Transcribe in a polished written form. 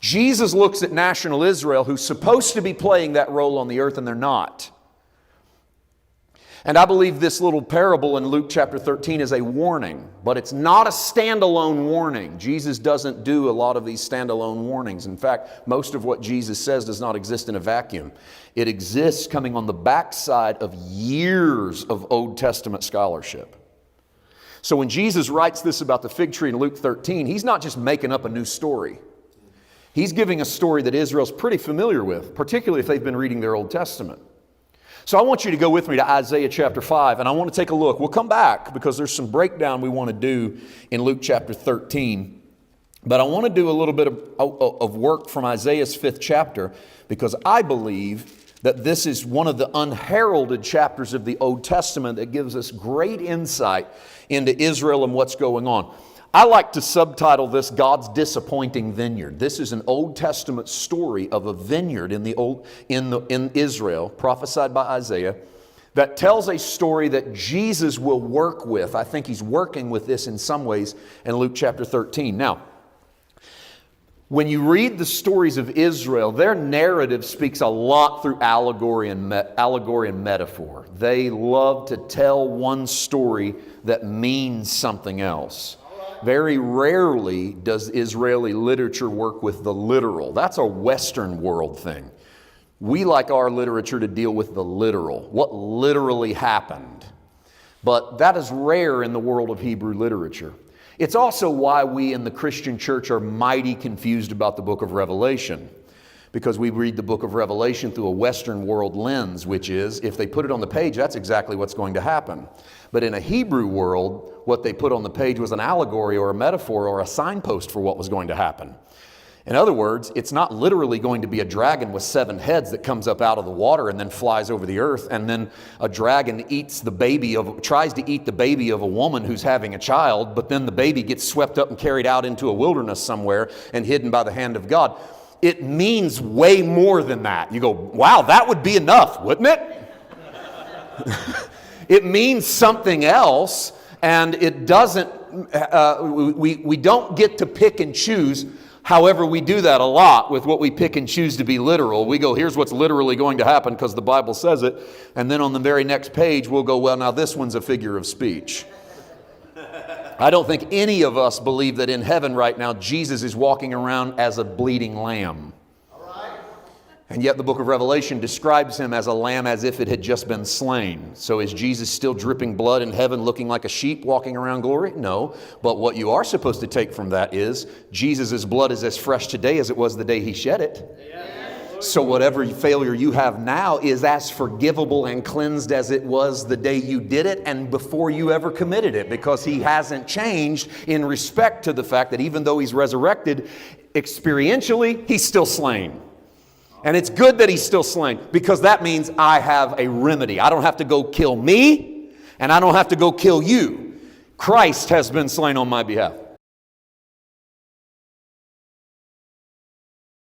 Jesus looks at national Israel, who's supposed to be playing that role on the earth, and they're not. And I believe this little parable in Luke chapter 13 is a warning, but it's not a standalone warning. Jesus doesn't do a lot of these standalone warnings. In fact, most of what Jesus says does not exist in a vacuum. It exists coming on the backside of years of Old Testament scholarship. So when Jesus writes this about the fig tree in Luke 13, he's not just making up a new story. He's giving a story that Israel's pretty familiar with, particularly if they've been reading their Old Testament. So I want you to go with me to Isaiah chapter 5, and I want to take a look. We'll come back because there's some breakdown we want to do in Luke chapter 13. But I want to do a little bit of work from Isaiah's 5th chapter, because I believe that this is one of the unheralded chapters of the Old Testament that gives us great insight into Israel and what's going on. I like to subtitle this God's Disappointing Vineyard. This is an Old Testament story of a vineyard in Israel, prophesied by Isaiah, that tells a story that Jesus will work with. I think he's working with this in some ways in Luke chapter 13. Now, when you read the stories of Israel, their narrative speaks a lot through allegory and metaphor. They love to tell one story that means something else. Very rarely does Israeli literature work with the literal. That's a Western world thing. We like our literature to deal with the literal, what literally happened. But that is rare in the world of Hebrew literature. It's also why we in the Christian church are mighty confused about the book of Revelation. Because we read the book of Revelation through a Western world lens, which is, if they put it on the page, that's exactly what's going to happen. But in a Hebrew world, what they put on the page was an allegory or a metaphor or a signpost for what was going to happen. In other words, it's not literally going to be a dragon with 7 heads that comes up out of the water and then flies over the earth, and then a dragon tries to eat the baby of a woman who's having a child, but then the baby gets swept up and carried out into a wilderness somewhere and hidden by the hand of God. It means way more than that. You go, wow, that would be enough, wouldn't it? It means something else, and it doesn't, we don't get to pick and choose. However, we do that a lot with what we pick and choose to be literal. We go, here's what's literally going to happen because the Bible says it. And then on the very next page, we'll go, well, now this one's a figure of speech. I don't think any of us believe that in heaven right now, Jesus is walking around as a bleeding lamb. And yet the book of Revelation describes him as a lamb as if it had just been slain. So is Jesus still dripping blood in heaven looking like a sheep walking around glory? No. But what you are supposed to take from that is Jesus' blood is as fresh today as it was the day he shed it. So whatever failure you have now is as forgivable and cleansed as it was the day you did it and before you ever committed it, because he hasn't changed in respect to the fact that even though he's resurrected, experientially, he's still slain. And it's good that he's still slain, because that means I have a remedy. I don't have to go kill me, and I don't have to go kill you. Christ has been slain on my behalf.